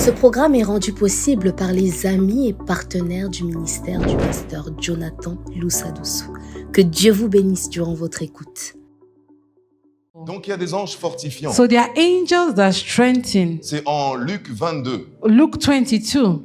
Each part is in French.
Ce programme est rendu possible par les amis et partenaires du ministère du pasteur Jonathan Loussadoussou. Que Dieu vous bénisse durant votre écoute. Donc il y a des anges fortifiants. So there are angels that strengthen. C'est en Luc 22, Luke 22,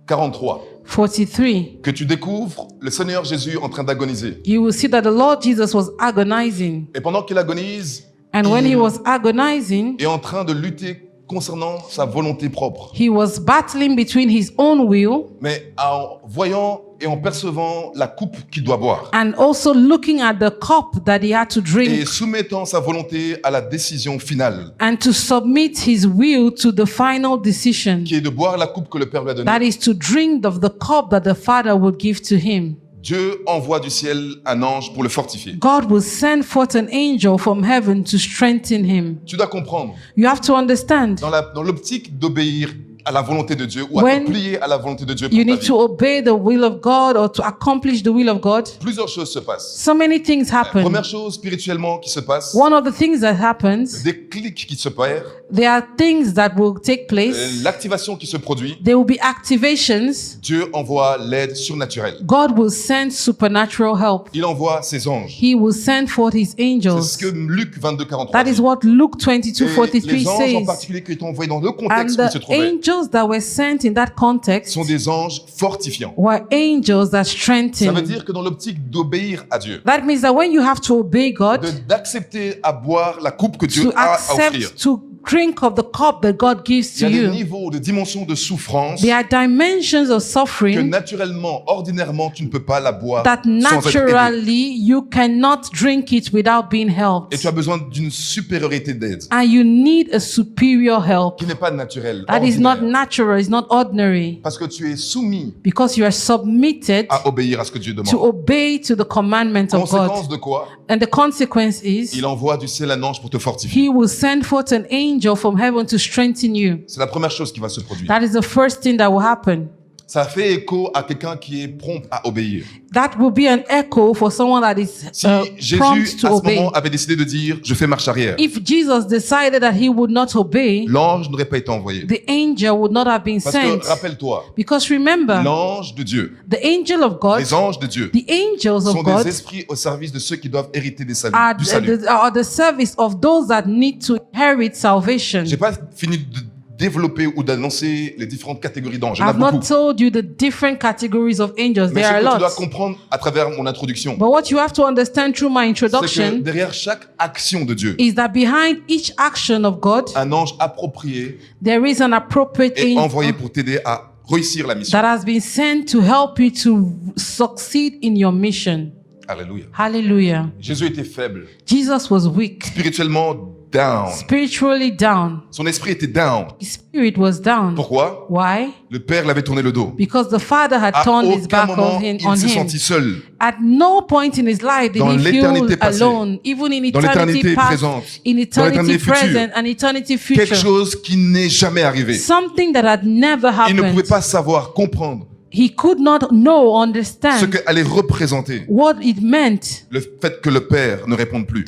43, 43. que tu découvres le Seigneur Jésus en train d'agoniser. You will see that the Lord Jesus was agonizing. Et pendant qu'il agonise, And when he was agonizing, il est en train de lutter concernant sa volonté propre. he was battling between his own will Mais en voyant et en percevant la coupe qu'il doit boire and also looking at the cup that he had to et drink soumettant sa volonté à la décision finale, and to submit his will to the final decision. qui est de boire la coupe que le Père lui a donnée. That is to drink of the cup that the Father would give to him. Dieu envoie du ciel un ange pour le fortifier. God will send forth an angel from heaven to strengthen him. Tu dois comprendre, You have to understand. dans l'optique d'obéir à la volonté de Dieu ou à When te plier à la volonté de Dieu pour You ta need vie, to obey the will of God or to accomplish the will of God. plusieurs choses se passent. So many things happen. Première chose spirituellement qui se passe, One of the things that happens, des clics qui se perdent, there are things that will take place. l'activation qui se produit. There will be activations. Dieu envoie l'aide surnaturelle. God will send supernatural help. Il envoie ses anges. He will send forth his C'est angels. ce que Luc 22, 43 That dit. is what Luke 22, Et 43 les anges en says. particulier qui étaient envoyés dans le And contexte où ils se the trouvaient angels that were sent in that context sont des anges fortifiants. were angels that Ça veut strengthened. dire que dans l'optique d'obéir à Dieu, That means that when you have to obey God, d'accepter à boire la coupe que Dieu to a à offrir, accept to drink of the cup that God gives il y to a des you, niveaux de dimensions de souffrance there are dimensions of que suffering naturellement, ordinairement, tu ne peux pas la boire that sans être aidé. naturally you cannot drink it without being Et helped. tu as besoin d'une supériorité d'aide And you need a superior help. qui n'est pas naturelle, That is not ordinaire. natural, it's not ordinary. Parce que tu es soumis Because you are submitted à obéir à ce que Dieu to demande. obey to the commandment of Conséquence God. de quoi? And the consequence is Il envoie du ciel un ange pour te fortifier. He will send forth an angel from heaven to strengthen you. C'est la première chose qui va se produire. That is the first thing that will happen. Ça fait écho à quelqu'un qui est prompt à obéir. That will be an echo for someone that is Si Jésus, prompt à to ce obey. moment, avait décidé de dire « je fais marche arrière », If Jesus decided that he would not obey, l'ange n'aurait pas été envoyé. the angel would not have been Parce sent. que, rappelle-toi, Because remember, l'ange de Dieu, the angel of God, les anges de Dieu, the angels sont of God des esprits au service de ceux qui doivent hériter du are salut. the service of those that need to inherit salvation. J'ai pas fini de développer ou d'annoncer les différentes catégories d'anges. Il y en a I've not beaucoup. told you the different categories of angels. Mais There ce are que tu dois lots. comprendre à travers mon introduction, But what you have to understand through my c'est que introduction derrière chaque action de Dieu, is that behind each action of God, un ange approprié there is an appropriate est angel envoyé pour t'aider à réussir la mission. that has been sent to help you to succeed in your mission. Alléluia. Hallelujah. Jésus était faible, Jesus was weak, spirituellement down. spiritually down. Son esprit était down. His spirit was down. Pourquoi? Why? Le Père l'avait tourné le dos. Because the Father had À turned his aucun back moment, on il s'est him. senti seul. At no point in his life did Dans he feel l'éternité passée, alone, even in dans eternity l'éternité past, présente, in dans eternity l'éternité future. present, and eternity Quelque future. chose qui n'est jamais arrivé. Something that had never Il ne pouvait happened. pas savoir, comprendre He could not know, ce understand que allait représenter what it meant le fait que le Père ne réponde plus.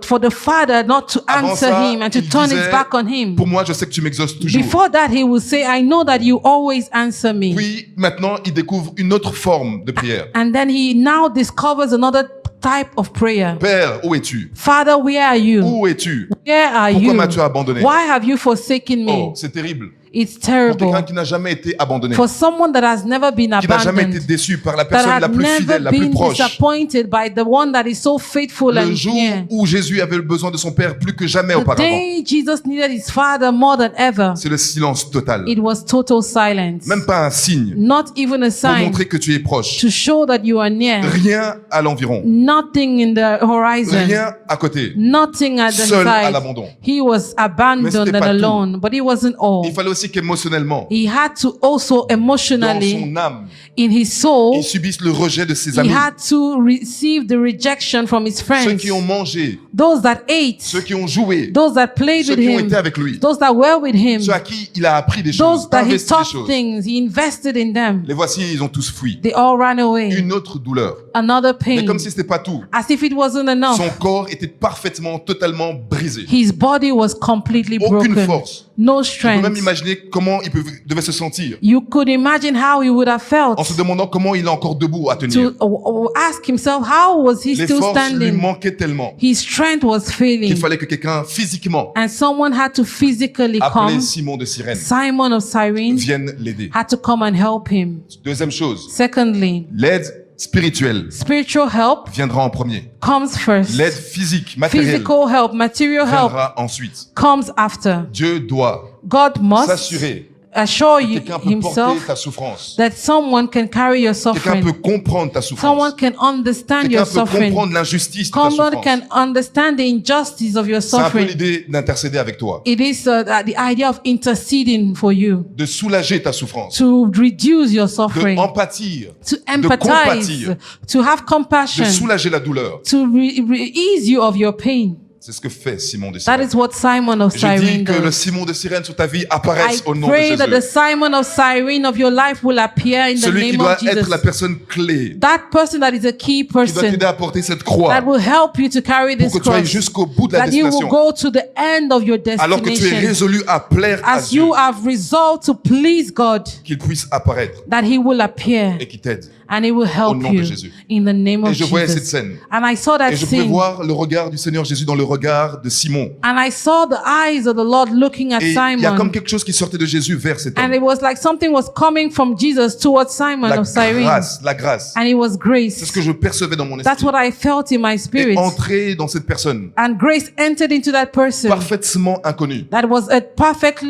for the Father not to Avant answer ça, him and to il turn disait, his back on him. Pour moi, je sais que tu m'exauces toujours. Before that, he would say, I know that you always answer me. Puis maintenant, il découvre une autre forme de prière. And then he now discovers another type of prayer. Père, où es-tu? Father, where are you? Où es-tu? Where are Pourquoi you? m'as-tu abandonné? Why have you forsaken me? Oh, c'est terrible. It's Pour quelqu'un terrible. qui n'a jamais été abandonné, For someone that has never been qui n'a jamais été abandoned, déçu par la that personne la had plus never fidèle, la plus been proche. disappointed by the one that is so faithful Le and jour near. où Jésus avait le besoin de son Père plus que jamais The auparavant, day Jesus needed his Father more than ever, c'est le silence total. it was total silence. Même pas un signe Not even a pour sign montrer que tu es proche. to show that you are near. Rien à l'environ. Nothing in the horizon. Rien à côté. Nothing at the Seul à side. l'abandon. He was Mais abandoned c'était and pas tout. alone, but he wasn't all. Il fallait aussi qu'émotionnellement, He had to also dans emotionally, son âme, in his soul, il subisse le rejet de ses he amis. had to receive the rejection from his Ceux friends. qui ont mangé, Those that ate, ceux qui ont joué, those that played ceux with qui ont him, été avec lui, those that were with him, ceux à qui il a appris des choses, those that he investi des taught choses. things, he invested in them. Les voici, ils ont tous fui. They all ran away. Une autre douleur. Another Mais pain. comme si c'était pas tout. As if it wasn't enough. Son corps était parfaitement, totalement brisé. His body was completely Aucune broken. force. no On peut même strength. imaginer comment il devait se sentir You could imagine how he would have felt en se demandant comment il est encore debout à tenir. to ask himself, how was he Les still forces lui standing? manquaient tellement His strength was qu'il failing, fallait que quelqu'un physiquement, and someone had to physically appelé come. Simon de Cyrène, Simon of Cyrene vienne l'aider. had to come and help him. Deuxième chose, Secondly, l'aide spirituelle spiritual help viendra en premier. comes first. L'aide physique, matérielle, Physical help, material help viendra ensuite. comes after. Dieu doit God must s'assurer assure que you quelqu'un peut porter himself ta souffrance. that someone can carry your Quelqu'un suffering. peut comprendre ta Someone souffrance. can understand Quelqu'un your peut suffering. comprendre l'injustice de ta Someone souffrance. can understand the injustice of your C'est un peu suffering. l'idée d'intercéder avec toi, It is the idea of interceding for you, de soulager ta souffrance, to reduce your de suffering, empathir, to compatir, empathize, to have de compassion, soulager la douleur. to ease you of your pain. C'est ce que fait Simon de That Cyrène. is what Simon of Je Cyrene dis que le does. Simon de Cyrène sur ta vie I apparaisse au nom de pray that the Jésus. Simon of Cyrene of your life will appear in the Celui qui name doit of être Jesus. la personne clé, That person that is a key qui doit person t'aider à porter cette that croix will help you to carry pour this que tu ailles cross, jusqu'au bout de la that you will destination. go to the end of your Alors que tu es destination. résolu à plaire à As Dieu, you have resolved to please God, qu'il puisse apparaître that He will appear et qu'il t'aide. and He will help nom de you Jésus. in the name Et of je voyais cette Jesus. scène. And I saw that Et je pouvais scene, voir le regard du Seigneur Jésus dans le regard de Simon. and I saw the eyes of the Lord looking at Et il y a comme Simon, quelque chose qui sortait de Jésus vers cet and homme. it was like something was coming from Jesus towards Simon La of Cyrene, grâce, la grâce. and it was C'est ce grace. que je percevais dans mon That's esprit. what I felt in my Et spirit, entrer dans cette personne and grace entered into that person. parfaitement inconnue, That was a perfect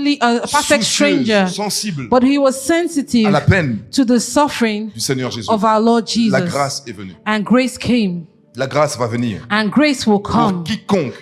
stranger, soucieuse, sensible but he was à sensitive la peine to the suffering du Seigneur Jésus. of our Lord La Jesus. grâce est venue. And grace came, La grâce va venir. and grace will Pour come quiconque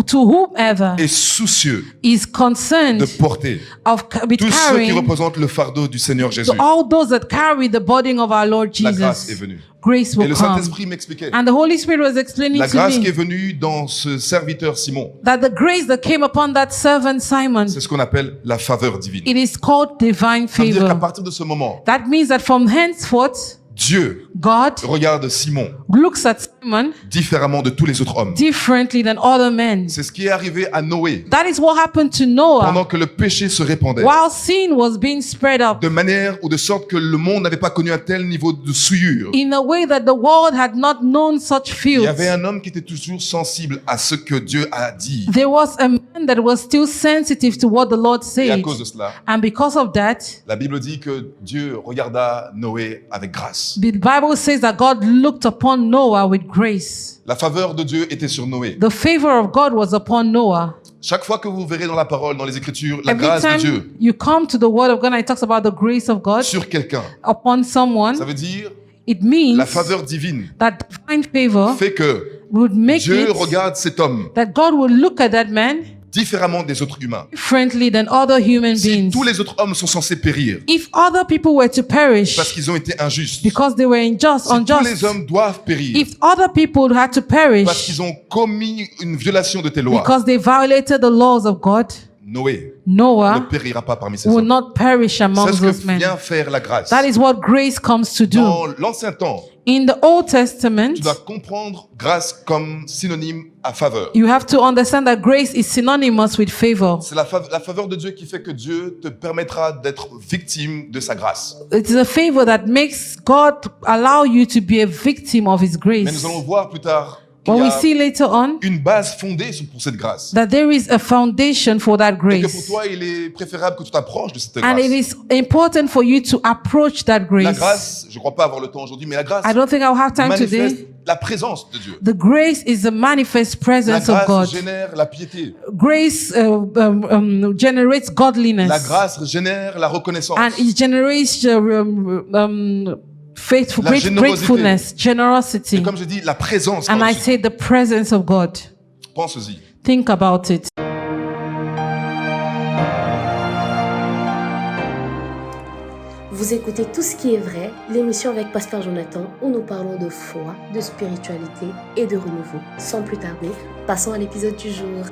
to whomever est soucieux is de concerned porter of with tous ceux qui carrying, représentent le fardeau du Seigneur Jésus. to all those that carry the burden of our Lord La grâce est Jesus. venue. Grace Et will le come. Saint-Esprit m'expliquait And the Holy Spirit was explaining la to grâce qui est me venue dans ce serviteur Simon. that the grace that came upon that servant Simon, C'est ce qu'on appelle la faveur divine. it is called divine Ça veut dire qu'à favor. partir de ce moment, That means that from henceforth, Dieu God regarde Simon looks at Simon différemment de tous les autres hommes. differently than other men. C'est ce qui est arrivé à Noé That is what happened to Noah pendant que le péché se répandait. while sin was being spread up De manière ou de sorte que le monde n'avait pas connu un tel niveau de souillure. in a way that the world had not known such Il y fields. avait un homme qui était toujours sensible à ce que Dieu a dit. There was a man that was still sensitive to what the Lord Et à said. cause de cela, And because of that, la Bible dit que Dieu regarda Noé avec grâce. the Bible says that God looked upon Noah with grace. La faveur de Dieu était sur Noé. The favor of God was upon Noah. Chaque fois que vous verrez dans la parole, dans les Écritures, la Every grâce de time Dieu you come to the Word of God and it talks about the grace of God sur quelqu'un, upon ça someone, veut dire it means la faveur divine that divine favor fait que would make Dieu it regarde cet homme that God will look at that man différemment des autres humains. differently than other human Si beings. tous les autres hommes sont censés périr If other people were to perish parce qu'ils ont été injustes, because they were si tous les unjust, hommes doivent périr if other people had to parce perish qu'ils ont commis une violation de tes lois, because they violated the laws of God, Noé ne Noah périra pas parmi ces will hommes. not perish C'est among ce those que men. vient faire la grâce. That is what grace comes to do. Dans l'Ancien Temps, In the Old Testament, tu dois comprendre grâce comme synonyme à faveur. you have to understand that grace is synonymous with favor. C'est la faveur de Dieu qui fait que Dieu te permettra d'être victime de sa grâce. It is a favor that makes God allow you to be a victim of His Mais grace. nous allons voir plus tard qu'il But y we a see later on une base fondée pour cette grâce. that there is a foundation for that Et que pour grace. toi, il est préférable que tu t'approches de cette And it grâce. is important for you to approach that La grace. grâce, je ne crois pas avoir le temps aujourd'hui, mais la grâce I don't think I'll have time manifeste today. la présence de Dieu. The grace is the manifest La presence of grâce God. génère la piété. Grace generates La godliness. grâce génère la reconnaissance. And it generates faithful, La générosité. gratefulness, generosity. Et comme je dis, la présence. And I par-dessus. say the presence of God. Pense-y. Think about it. Vous écoutez Tout ce qui est vrai, l'émission avec Pasteur Jonathan où nous parlons de foi, de spiritualité et de renouveau. Sans plus tarder, passons à l'épisode du jour.